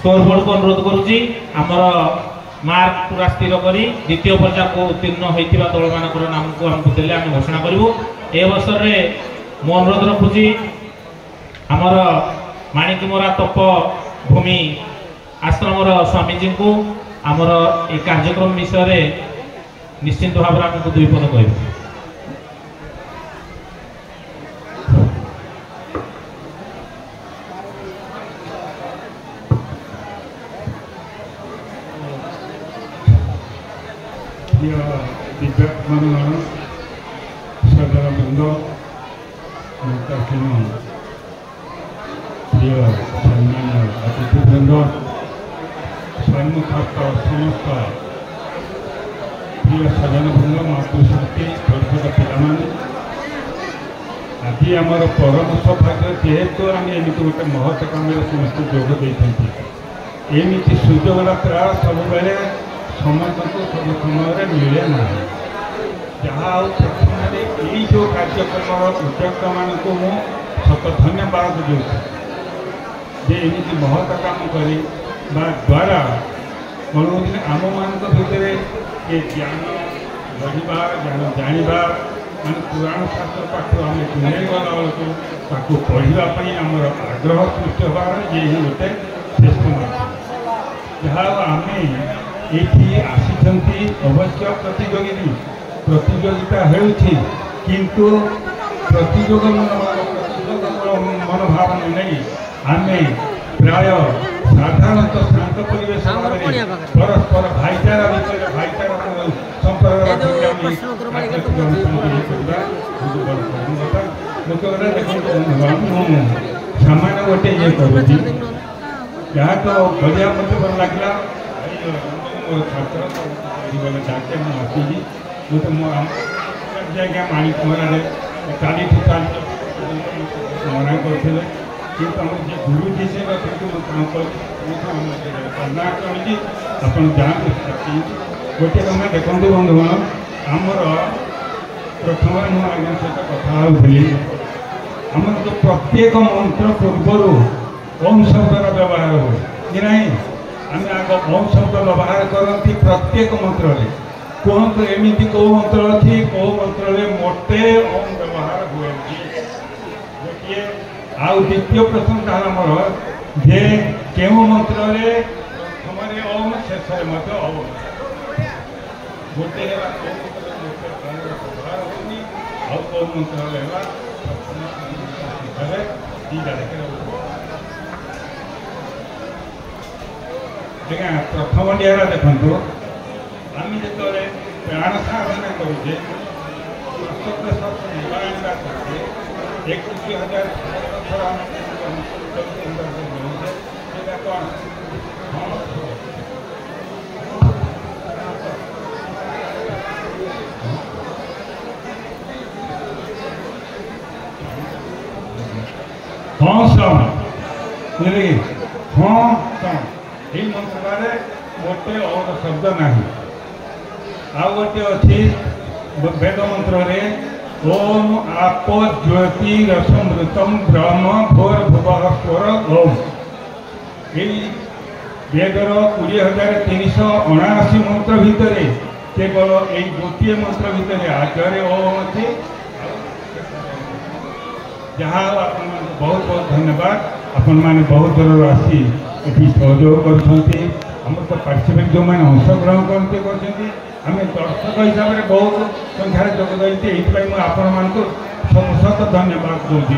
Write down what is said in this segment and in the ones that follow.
Score board को अनुरोध करुच्ची आमर मार्क पूरा स्थिर करी द्वितीय पर्याय को उत्तीर्ण होता दल मान नाम को आमको देले आम घोषणा करूँ। ए अवसर में मो अनुरोध रखुची आमर माणिकमरा तप भूमि आश्रम स्वामीजी को आमर ए कार्यक्रम विषय निश्चिंत भाव में आमको दुई पद कह दिव्यात्मान सदर बृंद प्रिय सम्मान अतिथिवृंद सम्मुखस्थ समस्त प्रिय सजन बृंद मातृशक्ति छोट पिला आज आमर परम सौभाग्य जेहेतु आम एमती गोटे महत् कम समस्त जोग देते एमती सुजोगटा प्राय सब बेले समस्त सब समय मिले ना जहाँ प्रथम यही जो कार्यक्रम उद्योक्त मानक सत धन्यवाद दूसरी एमती महत् काम कर द्वारा कौन होती आम मान भितर ये ज्ञान बढ़ा ज्ञान जाना मान पुराण शास्त्र पाठ आम जुड़े गला बेलू पढ़ापी आमर आग्रह सृष्टि हबार ये गोटे श्रेष्ठ मार्ग जहाँ आम ये आसी अवश्य प्रतियोगिता किंतु प्रतियोग मनोभाव नहीं आम प्राय साधारणतः शांत परिवेश परस्पर भाईचारा विषय भाईचारा संपर्क सामान्य गोटे ये करुँच जहाँ तो बढ़िया मत भल लगे छात्र डाके मुझे मुझे आज्ञा माणिकमरारे 40 मना करते कि गुरुजी से आप जाती गोटे कम देखो बंधुगण आमर प्रथम मुझे सहित कथा आम जो प्रत्येक मंत्र पूर्वर ओम शब्दर व्यवहार हो कि नहीं आम आग ओम शब्द व्यवहार करती प्रत्येक मंत्र कहतु एमती कौ मंत्र अच्छी कौ मंत्र मोटे ओम व्यवहार हुए गोटे आउ द्वितीय प्रश्न आमर जे क्यों मंत्र प्रथम ओम शेष ओम गोटे व्यवहार होनी आउ कौ मंत्र आज्ञा प्रथम डिहरा देखु आम जो प्राण साधना करुचे श्वासोच्छ्वास निवारण 21,000 कौन हाँ सम हाँ सम ये मंत्र गोटे और शब्द नहीं आ गोटे अच्छी वेद मंत्र ओम आप ज्योति रसमृतम ब्रह्म भोर भुव स्वर ओम यही वेदर 20,379 मंत्र भितर केवल यही गोटे मंत्र भितर आगे ओम अच्छी जहाँ आप बहुत बहुत धन्यवाद आपण मैंने बहुत दूर आसी ये सहयोग करम तो पार्टिसिपेट जो मैंने अंशग्रहण करते आम दर्शक हिसाब से बहुत संख्यार जोगद ये आपण मान शत शत धन्यवाद दूसरी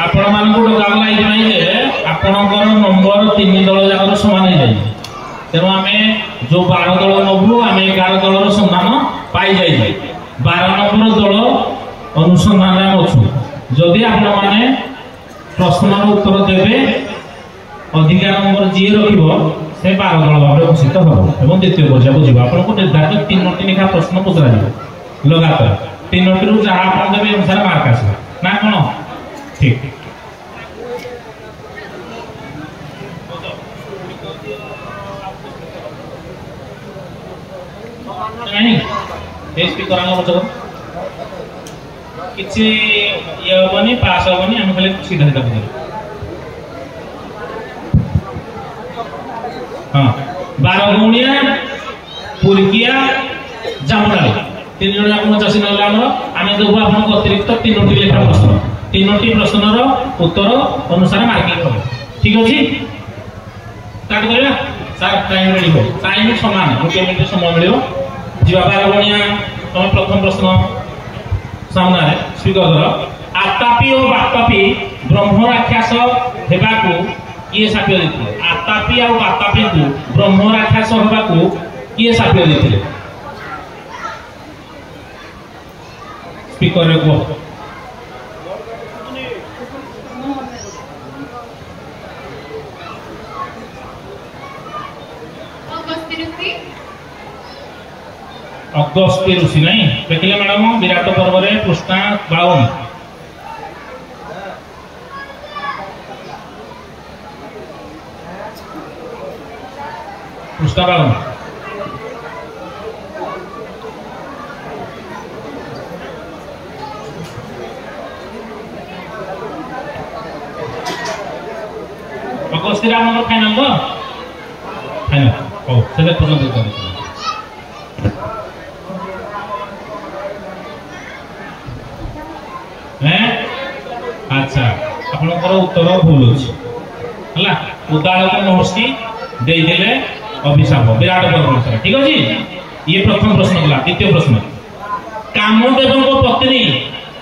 आपण मानक डकागला आपणकर नंबर 3 दल जाकर समान हो जाए तेणु आम जो 12 दल नबू आम 11 दलर संधान पाई जाए 12 नंबर दल अनुसंधान अच्छु जदि आपण मैंने प्रश्न उत्तर देवे अधिका नंबर जी रखिब से 12 दल भाव घोषित हम और द्वितीय पर्याय को जीव आपको निर्धारित 3टी लेखा प्रश्न पचर लगातार 3टी रु जहाँ आप देवे अनुसार मार्क आस ना कौन ठीक नहीं ए स्पीकर आलो बचो किछि ये होबनी पास होबनी हम खाली सीधा सीधा बुझे हां 12 गुणिया पुरकिया जामुडा तीन जण आपण 50 नला आमे देबो आपन अतिरिक्त तीनोटी लेखा प्रश्न तीनोटी प्रश्नर उत्तर अनुसार मार्किंग करो ठीक अछि स्टार्ट करिया सर टाइम रेडी हो टाइम समान 1 मिनिट समय मिलियो जीवा 12 गुणिया तुम प्रथम प्रश्न सामना रे स्वीकार करो आतापी और बातापी ब्रह्म राक्षस हेबाकू किए साप्य देथिले आतापी और बातापी को ब्रह्म राक्षस हेबाकू किए साप्य देथिले स्पीकर रे को अगस्त्य ऋषि नहीं देखिले मैडम विराट पर्व रे पृष्ठा 52 पृष्ठा 52 अगस्त्य राम फाइनल तो फाइनल ओ सेले पसंद कर अच्छा आपनकर उत्तर भूल अछि हला उदाहरण महर्षि देई देले अभिशाप विराट पर्व अनुसार ठीक अछि ये प्रथम प्रश्न गला द्वितीय प्रश्न कामदेव को पत्नी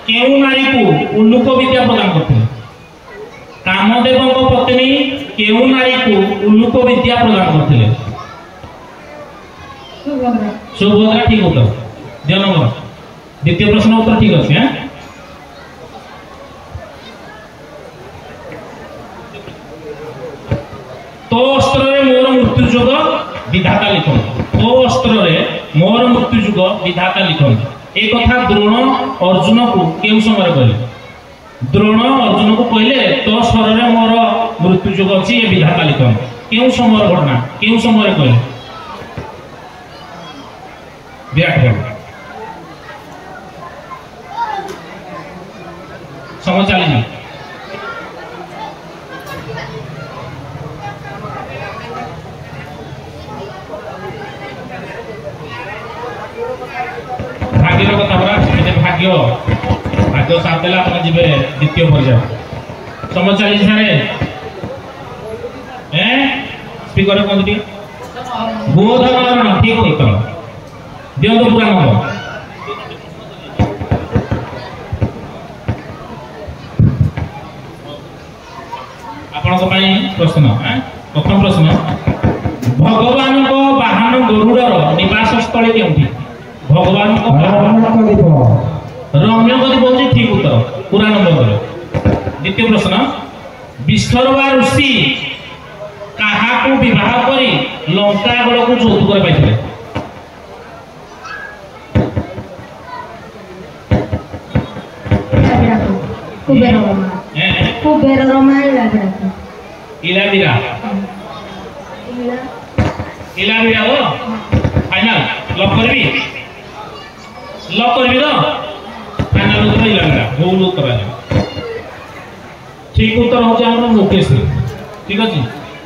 केउ नारी को उल्लूक विद्या प्रदान करथिले कामदेव को पत्नी केउ नारी को उल्लूक विद्या प्रदान करथिले सुभद्रा ठीक उत्तर दियो नंबर द्वितीय प्रश्न उत्तर ठीक अछि हैं तो अस्त्र रे मोर मृत्यु जुग विधाता लिखन तो अस्त्र रे मोर मृत्यु जुग विधाता लिखन ए कथा द्रोण अर्जुन को केउ समय कहले द्रोण अर्जुन को कहले तो स्वर रे मोर मृत्यु जुग अछि ए विधाता लिखन केउ समय घटना केउ समय कहले विराट पर्व समय चली ना भाग्य कथा बरा भाग्य भाग्य साथ देला अपन जिबे द्वितीय पर्याय समय चली सारे स्पीकर कोन दी बोधन ठीक उत्तर दियो तो पूरा नंबर आपण को पई प्रश्न प्रथम प्रश्न भगवान को वाहन गरुडर निवास स्थली केउठी भगवान को रम्य गति बोलছি ठीक उत्तर पूरा नंबर करो द्वितीय प्रश्न विश्वरवा ऋषि काहा को विवाह करी लंका गड़ को चौथ करे पाइथिले कुबेर रमा इलाबीरा इलाबीरा हो फाइनल लॉक करबी तो फाइनल उत्तर इलाबीरा भूल उत्तर है ठीक उत्तर हो जाए नोटिस ठीक अछि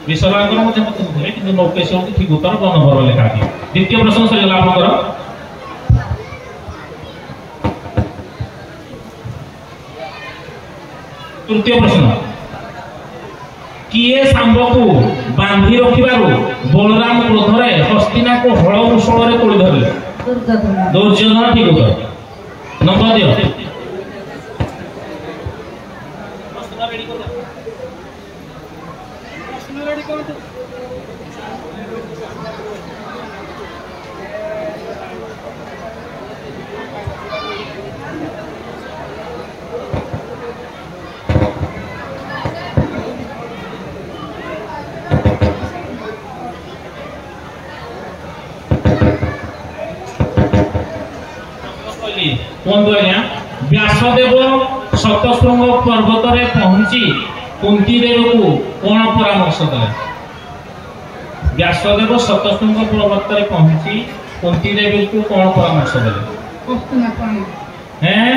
विश्वरांकर मते मते थे कि नोटिस हो ठीक उत्तर 2 नंबर लिखा थी द्वितीय प्रश्न सही गला आपनकर तृतीय प्रश्न किए सांब को बांधी रखिबारु बलराम क्रोधरे हस्तिना को हळ मुसଳରେ तोड़ी धरले दुर्योधन ठीक उत्तर नंबर दियो कौन आज्ञा व्यासदेव सतशृंग पर्वत रे पहुंची कुंती देव को कौन परामर्श देले व्यासदेव सतशृंग पर्वत रे पहुंची कुंती देवी को कौन परामर्श देले हैं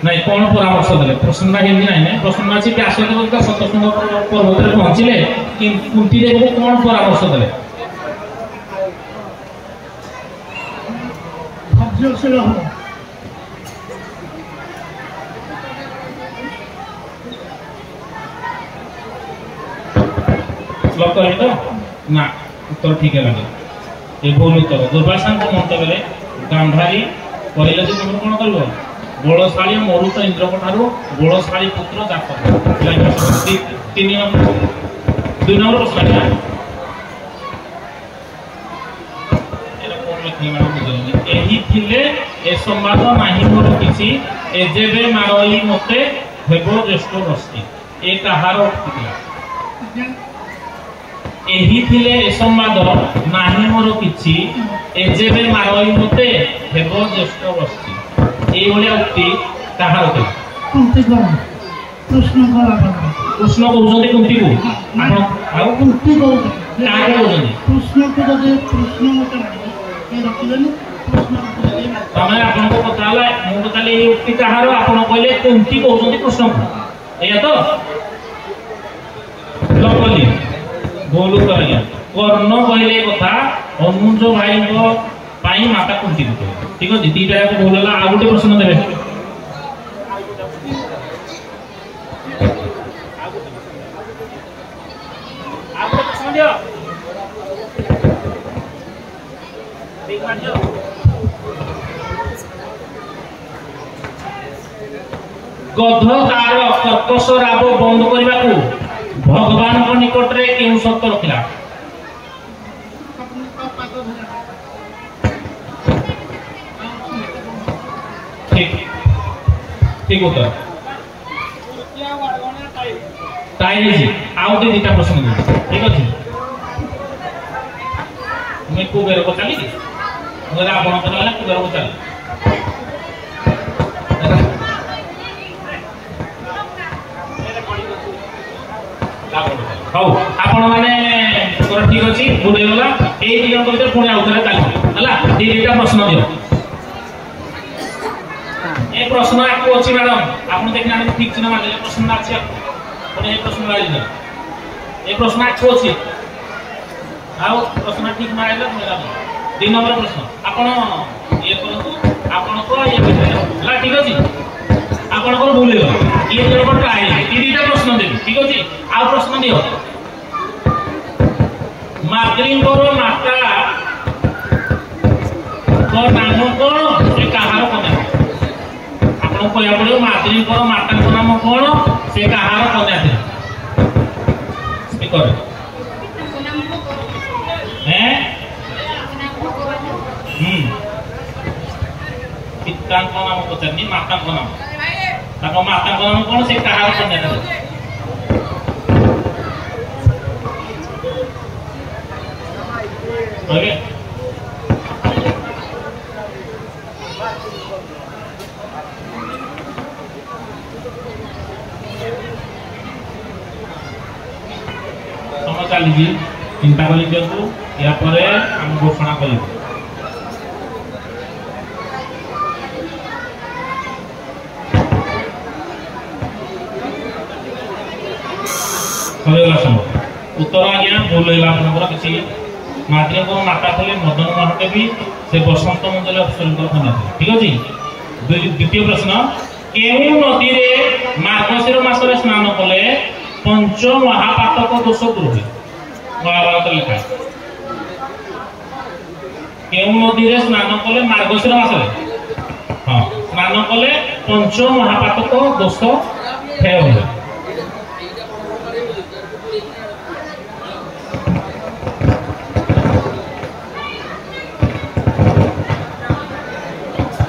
नहीं कौन परामर्श देले प्रश्न हिंदी नहीं प्रश्न अच्छी व्यासदेव का सतसंग पर्वत पहुंचले कि कुंती देवी को कौन परामर्श देले लॉक करें तो ना उत्तर ठीक है लगे ये भूल उत्तर दुर्वासा को मंतव्य गांधारी कहले जे तुम कोन करबो बलशाली मरुत इंद्र ठारू बलशाली पुत्र जातक तीन नंबर 2 नंबर प्रश्न है एरा कोन लिखले माने बुझले एही थिले ए संवाद नाही मोर किछि ए जेबे मारई मते हेबो ज्येष्ठ बस्ती ए कहार उक्तिला एही थिले ए संवाद नाही मोर किछि ए जेबे मारई मते हेबो ज्येष्ठ बस्ती এই বলে উক্তি কাহার উক্তি কুন্তি গো কৃষ্ণ কହୁଛନ୍ତି কুন্তি କୁ ଆପଣ ଆଉ কুন্তি গো କାହାକୁ କହୁଛନ୍ତି কৃষ্ণ କୁ ଯଦି কৃষ্ণ মতে লাগে ଏ ରଖିଲେନି কৃষ্ণ ତମେ ଆପଣଙ୍କ କଥା ହେଲା ମୁଁ ତ ତାହେଲେ এই ଉକ୍ତି କାହାର ଆପଣ କହିଲେ କୁନ୍ତି କହୁଛନ୍ତି କୃଷ୍ଣକୁ ଏଇଆ ତ ଲକଲି ଭୁଲ ଉତ୍ତର ଆଜ୍ଞା କର୍ଣ୍ଣ କହିଲେ ଏ କଥା ଅନୁଜ ଭାଇଙ୍କ ପାଇଁ ମାତା କୁନ୍ତି କୁ କହିଲେ ठीक है दीदी टाइप भूल होला आ गुटे प्रश्न देबे आ गुटे प्रश्न दियो ठीक मानियो गध तार कर्कश राब बंद करबा को भगवान को निकट रे केउ सत्य रखिला ठीक उत्तर टाइम जी आउ दे दीटा प्रश्न दे ठीक अछि मैं कुबेर को चली मोरा आपण को वाला कुबेर को चली हाउ आपण माने तोरा ठीक अछि बुझे गला ए दिन को पुणी आउथरे चली हला दीटा प्रश्न दियो ए प्रश्न आपको अच्छी मैडम आपने देखना नहीं ठीक चिन्ह मारले प्रश्न अच्छी आपको ए प्रश्न मारले ए प्रश्न आपको अच्छी आउ प्रश्न ठीक मारले मेरा 3 नंबर प्रश्न आपण ये करंतु आपण को ये ला ठीक अछि आपण को भूल गयो ये नंबर ट्राई तीनटा प्रश्न देबी ठीक अछि आउ प्रश्न दियो मातृंकर माता को नाम कोन से कहार कोन कहया पड़ो मातृ को माता को नाम कोन से कहार कन्या थे स्पीकर हैं पिता को नाम पचारनी माता को नाम ताको माता को नाम कोन से कहार कन्या थे ओके चली चिंता कर या घोषणा कर उत्तर आज्ञा भूल है किसी मातृ को माता थे मदन महादेवी से बसंत मंजल कन्या थे ठीक अच्छे द्वितीय प्रश्न केउ नदी मार्गशीर मासरे स्नान कले पंच महापातक दोष दूर हुए महाभारत लिखा केउ नदी रे स्नान कले मार्गशीर मासरे हाँ स्नान कले पंच महापातक दोष क्षय हुए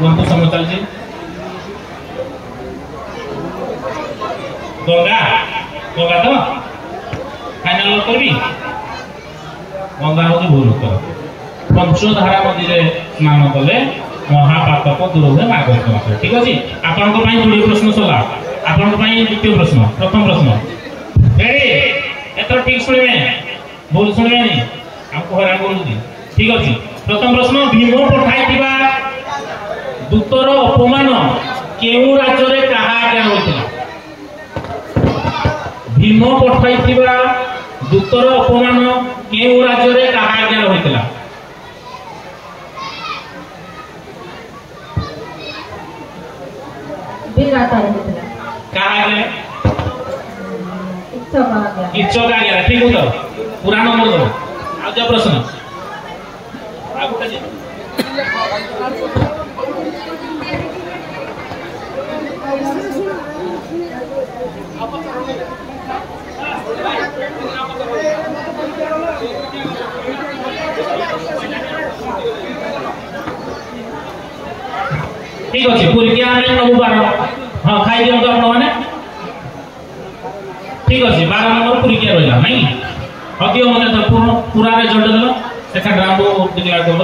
कौन समय चलती गंगा गंगा तो फाइनल करबी गंगा हूँ भूल उत्तर पंचधारा नदी रे स्नान कले महापातक दूर हुए मार्गशीर मास ठीक अच्छे आपण 2 प्रश्न सरला आपन ପାଇଁ द्वितीय प्रश्न प्रथम प्रश्न रेडी एतर ठीक सुनिबे भूल सुनिबे नहीं हमको हरा बोलुदी ठीक अछि प्रथम प्रश्न भीम पठाइतिबा दूतर अपमान केउ राज्य रे कहा आज्ञा होइतिला भीम पठाइतिबा दूतर अपमान केउ राज्य रे कहा आज्ञा होइतिला विराट होइतिला कहा आज्ञा इच्छा आज्ञा ठीक हो पूरा नंबर दो आज प्रश्न ठीक अच्छे पुरिकिया नबू 12 हाँ खाई दिखाते आपने ठीक अच्छे 12 नंबर पुरिकिया रहा नहीं हाँ दियो मैंने तो पूरा रिजल्ट देल सेकेंड राउंड डिक्लेयर कर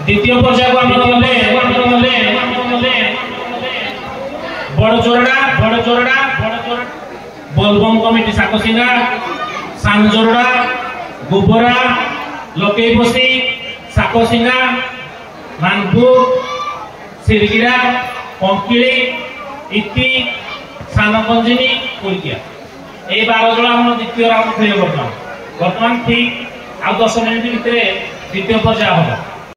द्वितीय पर्याय को हम गले बड़चोरडा बोलबम कमिटी साकोसिंगा सांजोरडा गोबरा लकेईपसी साकोसिंगा मानपुर सिरगिरा पंकिली इति सानकंजिनी पुरिकिया ए 12 जण हम द्वितीय राउंड खेल करता वर्तमान ठीक आ 10 मिनिट भितर द्वितीय पर्याय होगा